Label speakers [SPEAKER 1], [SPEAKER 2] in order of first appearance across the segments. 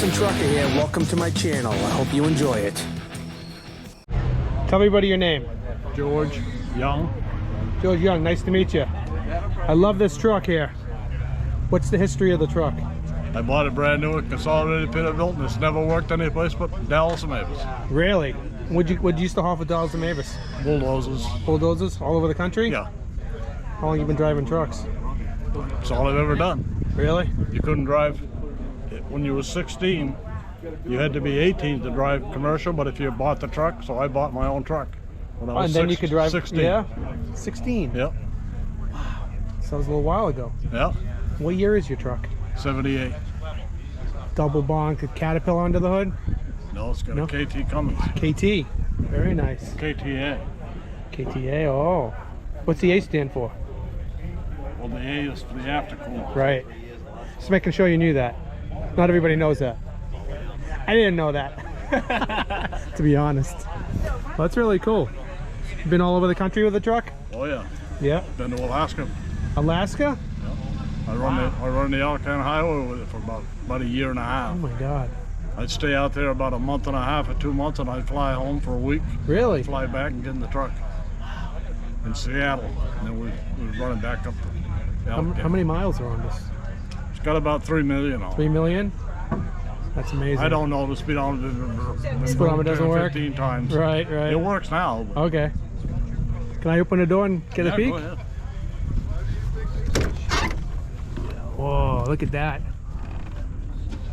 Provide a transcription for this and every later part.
[SPEAKER 1] Racing Trucker here. Welcome to my channel. I hope you enjoy it.
[SPEAKER 2] Tell everybody your name.
[SPEAKER 3] George Young.
[SPEAKER 2] George Young, nice to meet you. I love this truck here. What's the history of the truck?
[SPEAKER 3] I bought it brand new at Consolidated Peterbilt, and it's never worked any place but Dallas and Mavis.
[SPEAKER 2] Really? What'd you used to haul for Dallas and Mavis?
[SPEAKER 3] Bulldozers.
[SPEAKER 2] Bulldozers all over the country?
[SPEAKER 3] Yeah.
[SPEAKER 2] How long you been driving trucks?
[SPEAKER 3] That's all I've ever done.
[SPEAKER 2] Really?
[SPEAKER 3] You couldn't drive, when you were 16, you had to be 18 to drive commercial, but if you bought the truck, so I bought my own truck. When I was
[SPEAKER 2] And then you could drive
[SPEAKER 3] 16.
[SPEAKER 2] Yeah? 16?
[SPEAKER 3] Yep.
[SPEAKER 2] So that was a little while ago.
[SPEAKER 3] Yep.
[SPEAKER 2] What year is your truck?
[SPEAKER 3] 78.
[SPEAKER 2] Double bonk, a Caterpillar under the hood?
[SPEAKER 3] No, it's got
[SPEAKER 2] No?
[SPEAKER 3] a KT Cummins.
[SPEAKER 2] KT. Very nice.
[SPEAKER 3] KTA.
[SPEAKER 2] KTA, oh. What's the A stand for?
[SPEAKER 3] Well, the A is for the aftercool.
[SPEAKER 2] Right. Just making sure you knew that. Not everybody knows that. I didn't know that, to be honest. Well, that's really cool. You been all over the country with the truck?
[SPEAKER 3] Oh yeah.
[SPEAKER 2] Yeah.
[SPEAKER 3] Been to Alaska.
[SPEAKER 2] Alaska?
[SPEAKER 3] I run the Alcan Highway with it for about a year and a half.
[SPEAKER 2] Oh my God.
[SPEAKER 3] I'd stay out there about a month and a half or 2 months, and I'd fly home for a week.
[SPEAKER 2] Really?
[SPEAKER 3] Fly back and get in the truck in Seattle, and then we was running back up to
[SPEAKER 2] How many miles are on this?
[SPEAKER 3] It's got about 3 million on it.
[SPEAKER 2] 3 million? That's amazing.
[SPEAKER 3] I don't know, the speedometer
[SPEAKER 2] Doesn't work?
[SPEAKER 3] 15 times.
[SPEAKER 2] Right.
[SPEAKER 3] It works now. But
[SPEAKER 2] Okay. Can I open the door and get a peek?
[SPEAKER 3] Go ahead.
[SPEAKER 2] Whoa, look at that.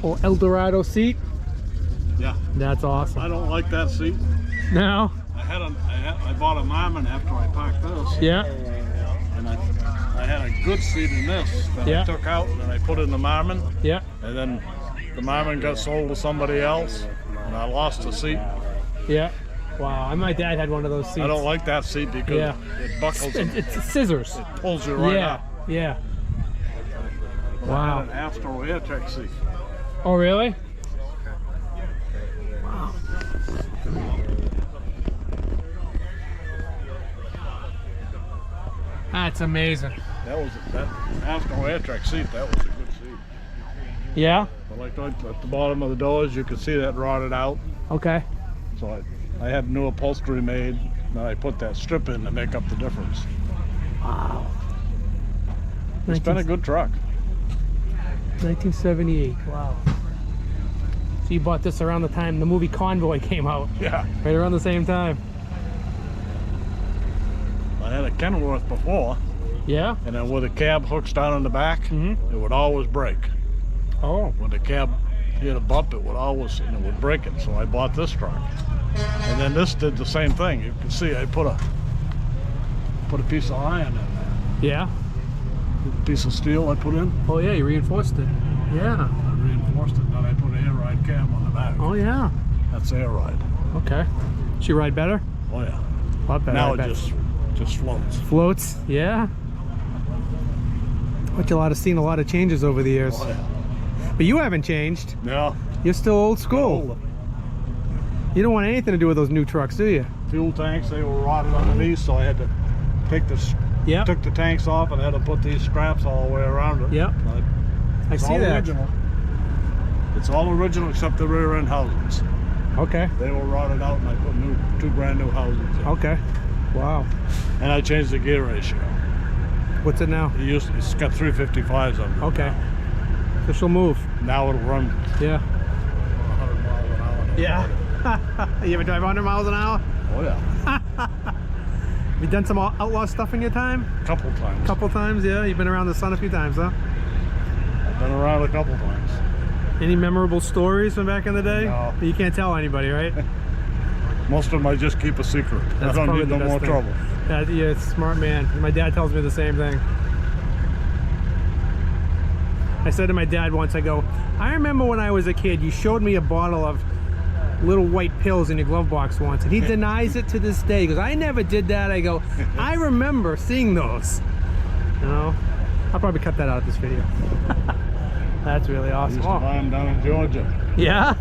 [SPEAKER 2] Oh, Eldorado seat.
[SPEAKER 3] Yeah.
[SPEAKER 2] That's awesome.
[SPEAKER 3] I don't like that seat.
[SPEAKER 2] No?
[SPEAKER 3] I bought a Marmon after I packed this.
[SPEAKER 2] Yeah.
[SPEAKER 3] And I had a good seat in this that
[SPEAKER 2] Yeah.
[SPEAKER 3] I took out and I put in the Marmon.
[SPEAKER 2] Yeah.
[SPEAKER 3] And then the Marmon got sold to somebody else, and I lost the seat.
[SPEAKER 2] Yeah. Wow. My dad had one of those seats.
[SPEAKER 3] I don't like that seat because
[SPEAKER 2] Yeah.
[SPEAKER 3] it buckles and
[SPEAKER 2] It's scissors.
[SPEAKER 3] pulls you right
[SPEAKER 2] Yeah.
[SPEAKER 3] up.
[SPEAKER 2] Yeah.
[SPEAKER 3] I
[SPEAKER 2] Wow.
[SPEAKER 3] had an Astro AirTech seat.
[SPEAKER 2] Oh, really? That's amazing.
[SPEAKER 3] That Astro AirTech seat. That was a good seat.
[SPEAKER 2] Yeah?
[SPEAKER 3] But like at the bottom of the doors, you could see that rotted out.
[SPEAKER 2] Okay.
[SPEAKER 3] So I had new upholstery made, and I put that strip in to make up the difference.
[SPEAKER 2] Wow.
[SPEAKER 3] It's been a good truck.
[SPEAKER 2] 1978. Wow. So you bought this around the time the movie Convoy came out.
[SPEAKER 3] Yeah.
[SPEAKER 2] Right around the same time.
[SPEAKER 3] I had a Kenworth before,
[SPEAKER 2] Yeah?
[SPEAKER 3] and then where the cab hooks down in the back,
[SPEAKER 2] Mhm.
[SPEAKER 3] it would always break.
[SPEAKER 2] Oh.
[SPEAKER 3] When the cab hit a bump, it would break it. So I bought this truck, and then this did the same thing. You can see I put a piece of iron in there,
[SPEAKER 2] Yeah?
[SPEAKER 3] a piece of steel I put in.
[SPEAKER 2] Oh yeah, you reinforced it. Yeah.
[SPEAKER 3] I reinforced it, then I put an air ride cab on the back.
[SPEAKER 2] Oh yeah.
[SPEAKER 3] That's air ride.
[SPEAKER 2] Okay. She ride better?
[SPEAKER 3] Oh yeah.
[SPEAKER 2] A lot better.
[SPEAKER 3] Now
[SPEAKER 2] I
[SPEAKER 3] it
[SPEAKER 2] bet.
[SPEAKER 3] just floats.
[SPEAKER 2] Floats, yeah. But you'll have seen a lot of changes over the years.
[SPEAKER 3] Oh yeah.
[SPEAKER 2] But you haven't changed.
[SPEAKER 3] No.
[SPEAKER 2] You're still old school. You don't want anything to do with those new trucks, do you?
[SPEAKER 3] Fuel tanks, they were rotted underneath, so I had to
[SPEAKER 2] Yeah.
[SPEAKER 3] took the tanks off and had to put these straps all the way around it.
[SPEAKER 2] Yep. I
[SPEAKER 3] It's
[SPEAKER 2] see
[SPEAKER 3] all
[SPEAKER 2] that.
[SPEAKER 3] original. It's all original except the rear end housings.
[SPEAKER 2] Okay.
[SPEAKER 3] They were rotted out, and I put two brand new housings in.
[SPEAKER 2] Okay. Wow.
[SPEAKER 3] And I changed the gear ratio.
[SPEAKER 2] What's it now?
[SPEAKER 3] It's got 355s on it.
[SPEAKER 2] Okay. So she'll move.
[SPEAKER 3] Now it'll run
[SPEAKER 2] Yeah.
[SPEAKER 3] 100 miles an hour.
[SPEAKER 2] Yeah. You ever drive 100 miles an hour?
[SPEAKER 3] Oh yeah.
[SPEAKER 2] Have you done some outlaw stuff in your time?
[SPEAKER 3] Couple times.
[SPEAKER 2] Couple times, yeah. You've been around the sun a few times, huh?
[SPEAKER 3] I've been around a couple times.
[SPEAKER 2] Any memorable stories from back in the day?
[SPEAKER 3] No.
[SPEAKER 2] You can't tell anybody, right?
[SPEAKER 3] Most of them I just keep a secret.
[SPEAKER 2] That's
[SPEAKER 3] I don't
[SPEAKER 2] probably
[SPEAKER 3] need
[SPEAKER 2] the
[SPEAKER 3] no
[SPEAKER 2] best
[SPEAKER 3] more
[SPEAKER 2] thing.
[SPEAKER 3] trouble.
[SPEAKER 2] Yeah, it's a smart man. My dad tells me the same thing. I said to my dad once, I go, I remember when I was a kid, you showed me a bottle of little white pills in your glove box once, and he denies it to this day. He goes, I never did that. I go, I remember seeing those. You know, I'll probably cut that out of this video. That's really
[SPEAKER 3] I
[SPEAKER 2] awesome.
[SPEAKER 3] used to buy them down in Georgia.
[SPEAKER 2] Yeah?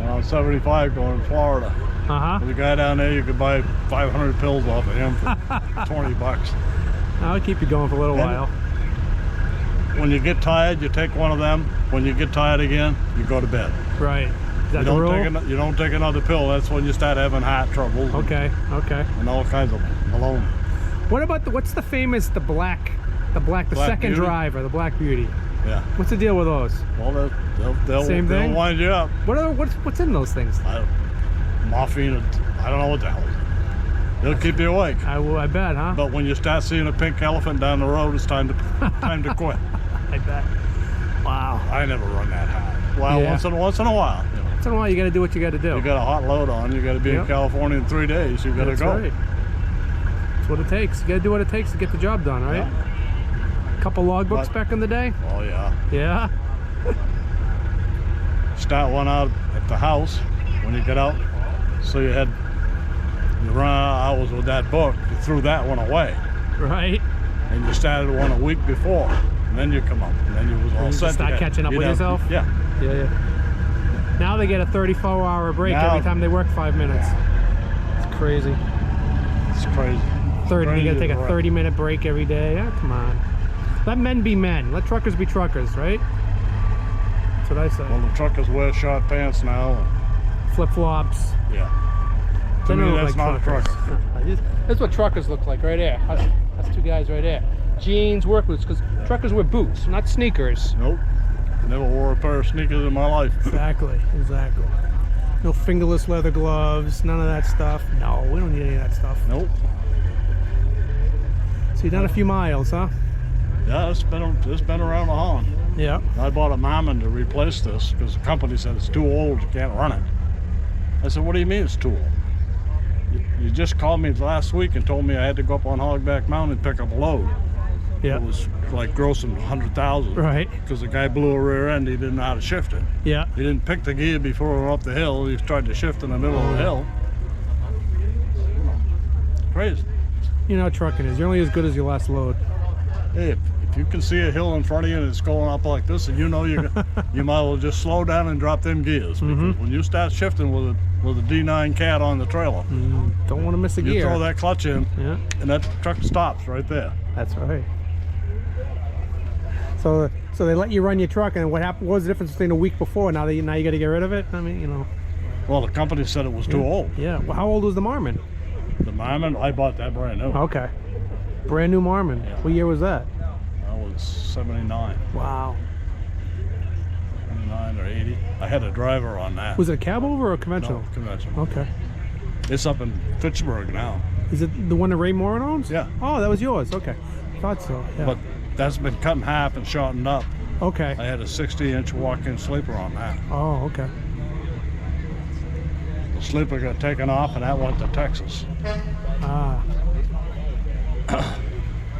[SPEAKER 3] And on 75 going to Florida.
[SPEAKER 2] Uh-huh.
[SPEAKER 3] There's a guy down there, you could buy 500 pills off of him for 20 bucks.
[SPEAKER 2] I'll keep you going for a little
[SPEAKER 3] And-
[SPEAKER 2] while.
[SPEAKER 3] when you get tired, you take one of them. When you get tired again, you go to bed.
[SPEAKER 2] Right. Is that
[SPEAKER 3] You
[SPEAKER 2] the
[SPEAKER 3] don't
[SPEAKER 2] rule?
[SPEAKER 3] take you don't take another pill. That's when you start having heart trouble.
[SPEAKER 2] Okay. Okay.
[SPEAKER 3] And all kinds of alone.
[SPEAKER 2] What about what's the famous the
[SPEAKER 3] Black
[SPEAKER 2] second
[SPEAKER 3] Beauty?
[SPEAKER 2] driver, the Black Beauty?
[SPEAKER 3] Yeah.
[SPEAKER 2] What's the deal with those?
[SPEAKER 3] Well,
[SPEAKER 2] Same thing?
[SPEAKER 3] they'll wind you up.
[SPEAKER 2] What's in those things?
[SPEAKER 3] Morphine. I don't know what the hell. They'll keep you awake.
[SPEAKER 2] I bet, huh?
[SPEAKER 3] But when you start seeing a pink elephant down the road, it's time to quit.
[SPEAKER 2] I bet. Wow.
[SPEAKER 3] I never run that hard. Well,
[SPEAKER 2] Yeah.
[SPEAKER 3] once in a while. You know.
[SPEAKER 2] Once in a while, you got to do what you got to do.
[SPEAKER 3] You got a hot load on. You got to be in
[SPEAKER 2] Yep.
[SPEAKER 3] California in 3 days. You got to
[SPEAKER 2] That's
[SPEAKER 3] go.
[SPEAKER 2] right. That's what it takes. You got to do what it takes to get the job done, right?
[SPEAKER 3] Yeah.
[SPEAKER 2] Couple logbooks
[SPEAKER 3] But-
[SPEAKER 2] back in the day.
[SPEAKER 3] Oh yeah.
[SPEAKER 2] Yeah.
[SPEAKER 3] Start one out at the house when you get out. So you run out of hours with that book. You threw that one away,
[SPEAKER 2] Right.
[SPEAKER 3] and you started one a week before. And then you come up, and then you was all
[SPEAKER 2] you
[SPEAKER 3] set.
[SPEAKER 2] start
[SPEAKER 3] to go.
[SPEAKER 2] catching up
[SPEAKER 3] You'd
[SPEAKER 2] with
[SPEAKER 3] have-
[SPEAKER 2] yourself?
[SPEAKER 3] Yeah.
[SPEAKER 2] Yeah. Now they get a 34-hour break
[SPEAKER 3] Now-
[SPEAKER 2] every time they work 5 minutes. It's crazy.
[SPEAKER 3] It's crazy.
[SPEAKER 2] 30. You got to take a
[SPEAKER 3] Right.
[SPEAKER 2] 30-minute break every day. Yeah, come on. Let men be men. Let truckers be truckers, right? That's what I say.
[SPEAKER 3] Well, the truckers wear short pants now. And,
[SPEAKER 2] Flip-flops.
[SPEAKER 3] yeah.
[SPEAKER 2] They
[SPEAKER 3] To me,
[SPEAKER 2] don't look
[SPEAKER 3] that's
[SPEAKER 2] like
[SPEAKER 3] not a
[SPEAKER 2] truckers.
[SPEAKER 3] trucker.
[SPEAKER 2] That's what truckers look like right there. That's two guys right there. Jeans, work boots, because truckers wear boots, not sneakers.
[SPEAKER 3] Nope. Never wore a pair of sneakers in my life.
[SPEAKER 2] Exactly. No fingerless leather gloves, none of that stuff. No, we don't need any of that stuff.
[SPEAKER 3] Nope.
[SPEAKER 2] So you've done a few miles, huh?
[SPEAKER 3] Yeah, it's been around the horn.
[SPEAKER 2] Yeah.
[SPEAKER 3] I bought a Marmon to replace this because the company said it's too old, you can't run it. I said, what do you mean it's too old? You just called me last week and told me I had to go up on Hogback Mountain and pick up a load.
[SPEAKER 2] Yeah.
[SPEAKER 3] It was like grossing 100,000.
[SPEAKER 2] Right.
[SPEAKER 3] Because the guy blew a rear end, he didn't know how to shift it.
[SPEAKER 2] Yeah.
[SPEAKER 3] He didn't pick the gear before we went up the hill. He tried to shift in the middle of the hill. Crazy.
[SPEAKER 2] You know how trucking is. You're only as good as your last load.
[SPEAKER 3] Hey, if you can see a hill in front of you and it's going up like this, and you know you might as well just slow down and drop them gears. Because when you start shifting with a D9 Cat on the trailer,
[SPEAKER 2] Don't want to miss a
[SPEAKER 3] you
[SPEAKER 2] gear.
[SPEAKER 3] throw that clutch in,
[SPEAKER 2] Yeah.
[SPEAKER 3] and that truck stops right there.
[SPEAKER 2] That's right. So they let you run your truck, and what happened? What was the difference between a week before? Now you got to get rid of it. I mean, you know.
[SPEAKER 3] Well, the company said it was too old.
[SPEAKER 2] Yeah. Well, how old was the Marmon?
[SPEAKER 3] The Marmon, I bought that brand new.
[SPEAKER 2] Okay. Brand new Marmon.
[SPEAKER 3] Yeah.
[SPEAKER 2] What year was that?
[SPEAKER 3] That was 79,
[SPEAKER 2] Wow.
[SPEAKER 3] 79 or 80. I had a driver on that.
[SPEAKER 2] Was it a cab over or a conventional?
[SPEAKER 3] No, conventional.
[SPEAKER 2] Okay.
[SPEAKER 3] It's up in Fitchburg now.
[SPEAKER 2] Is it the one that Ray Morin owns?
[SPEAKER 3] Yeah.
[SPEAKER 2] Oh, that was yours. Okay. Thought so. Yeah.
[SPEAKER 3] But that's been cut in half and shortened up.
[SPEAKER 2] Okay.
[SPEAKER 3] I had a 60-inch walk-in sleeper on that.
[SPEAKER 2] Oh, okay.
[SPEAKER 3] The sleeper got taken off and that went to Texas.
[SPEAKER 2] Ah.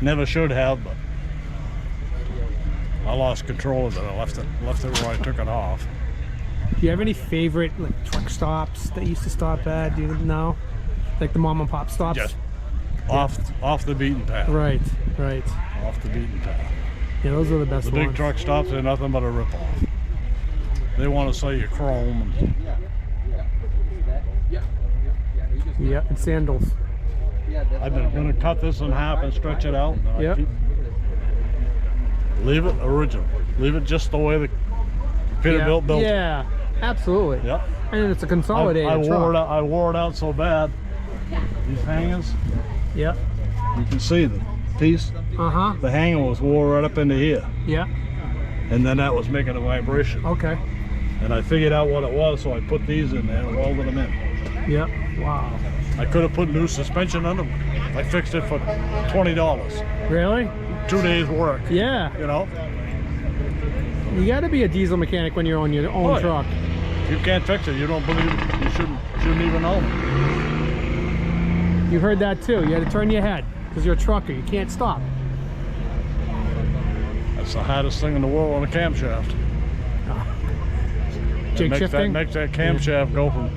[SPEAKER 3] Never should have, but I lost control of it. I left it where I took it off.
[SPEAKER 2] Do you have any favorite like truck stops that you used to stop at? Do you know? Like the mom and pop stops?
[SPEAKER 3] Just off the beaten path.
[SPEAKER 2] Right. Right.
[SPEAKER 3] Off the beaten path.
[SPEAKER 2] Yeah, those are the best
[SPEAKER 3] The big
[SPEAKER 2] ones.
[SPEAKER 3] truck stops are nothing but a ripoff. They want to sell you chrome.
[SPEAKER 2] Yeah, and sandals.
[SPEAKER 3] I've been going to cut this in half and stretch it out. And I
[SPEAKER 2] Yep.
[SPEAKER 3] leave it original. Leave it just the way the Peterbilt built it.
[SPEAKER 2] Yeah, absolutely.
[SPEAKER 3] Yep.
[SPEAKER 2] And it's a consolidated
[SPEAKER 3] I
[SPEAKER 2] truck.
[SPEAKER 3] wore it out. I wore it out so bad. These hangers,
[SPEAKER 2] Yep.
[SPEAKER 3] you can see the piece.
[SPEAKER 2] Uh-huh.
[SPEAKER 3] The hanger was wore right up into here,
[SPEAKER 2] Yeah.
[SPEAKER 3] and then that was making a vibration.
[SPEAKER 2] Okay.
[SPEAKER 3] And I figured out what it was, so I put these in there and welded them in.
[SPEAKER 2] Yep. Wow.
[SPEAKER 3] I could have put new suspension on them. I fixed it for $20.
[SPEAKER 2] Really?
[SPEAKER 3] 2 days work.
[SPEAKER 2] Yeah.
[SPEAKER 3] You know,
[SPEAKER 2] You got to be a diesel mechanic when you're on your own
[SPEAKER 3] Oh, yeah.
[SPEAKER 2] truck.
[SPEAKER 3] if you can't fix it, you don't believe it. You shouldn't even know.
[SPEAKER 2] You heard that too. You had to turn your head because you're a trucker. You can't stop.
[SPEAKER 3] That's the hardest thing in the world on a camshaft.
[SPEAKER 2] Jake shifting.
[SPEAKER 3] Makes that camshaft go from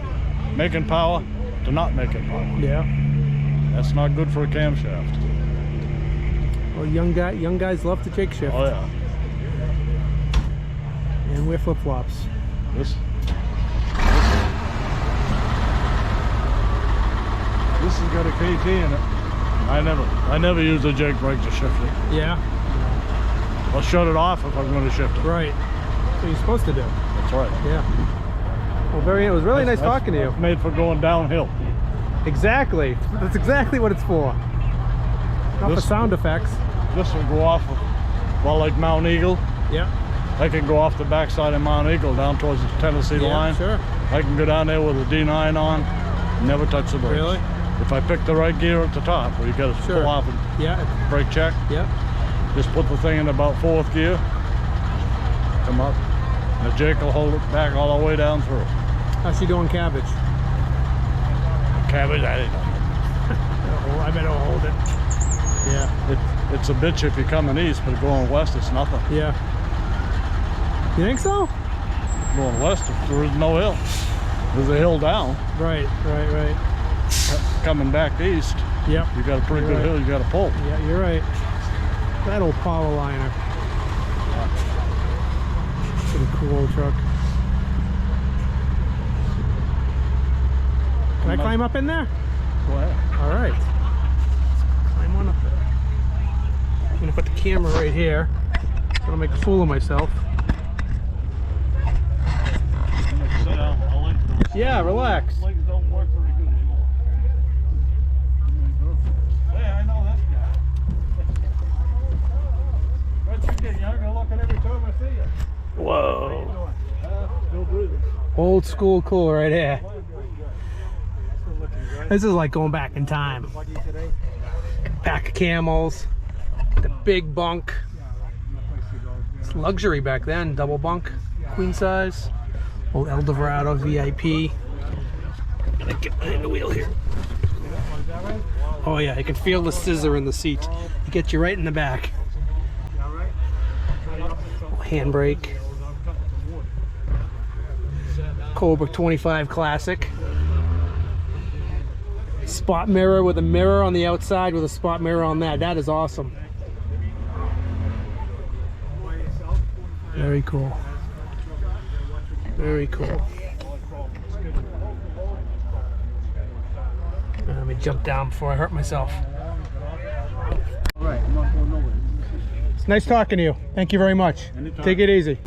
[SPEAKER 3] making power to not making power.
[SPEAKER 2] Yeah.
[SPEAKER 3] That's not good for a camshaft.
[SPEAKER 2] Well, young guys love to Jake shift
[SPEAKER 3] Oh yeah.
[SPEAKER 2] and wear flip flops.
[SPEAKER 3] This has got a KT in it. I never use a jake brake to shift it.
[SPEAKER 2] Yeah.
[SPEAKER 3] I'll shut it off if I'm going to shift it.
[SPEAKER 2] Right. That's what you're supposed to do.
[SPEAKER 3] That's right.
[SPEAKER 2] Yeah. Well, it was really nice talking to you.
[SPEAKER 3] It's made for going downhill.
[SPEAKER 2] Exactly. That's exactly what it's for. Not for sound effects.
[SPEAKER 3] This will go off of, well, like Mount Eagle.
[SPEAKER 2] Yeah.
[SPEAKER 3] I can go off the backside of Mount Eagle down towards the Tennessee line.
[SPEAKER 2] Sure.
[SPEAKER 3] I can go down there with a D9 on, never touch the brakes.
[SPEAKER 2] Really?
[SPEAKER 3] If I pick the right gear at the top, where you got to pull off and
[SPEAKER 2] Yeah.
[SPEAKER 3] brake check, just put the thing in about 4th gear, come up, and the Jake will hold it back all the way down through.
[SPEAKER 2] How's she doing cabbage?
[SPEAKER 3] Cabbage, I didn't know.
[SPEAKER 2] Oh, I bet it'll hold it. Yeah.
[SPEAKER 3] It's a bitch if you're coming east, but going west, it's nothing.
[SPEAKER 2] Yeah. You think so?
[SPEAKER 3] Going west, there is no hill. There's a hill down.
[SPEAKER 2] Right.
[SPEAKER 3] Coming back east,
[SPEAKER 2] Yep.
[SPEAKER 3] you got a pretty
[SPEAKER 2] You're
[SPEAKER 3] good
[SPEAKER 2] right.
[SPEAKER 3] hill you got to pull.
[SPEAKER 2] Yeah, you're right. That old power liner. Pretty cool old truck. Can I climb up in there?
[SPEAKER 3] Go ahead.
[SPEAKER 2] All right. Let's climb on up there. I'm gonna put the camera right here. So I don't make a fool of myself.
[SPEAKER 3] Sit down. I'll let you go.
[SPEAKER 2] Yeah, relax.
[SPEAKER 3] Legs don't work very good anymore. Hey, I know that guy. But you get younger looking every time I see you.
[SPEAKER 2] Whoa.
[SPEAKER 3] Still breathing.
[SPEAKER 2] Old school cool right here. This is like going back in time. Pack of camels, the big bunk. It's luxury back then, double bunk, queen size. Old Eldorado VIP. Gonna get behind the wheel here. Oh yeah, you can feel the scissor in the seat. It gets you right in the back. Handbrake. Cobra 25 Classic. Spot mirror with a mirror on the outside with a spot mirror on that. That is awesome. Very cool. Very cool. Let me jump down before I hurt myself. It's nice talking to you. Thank you very much.
[SPEAKER 3] Anytime.
[SPEAKER 2] Take it easy.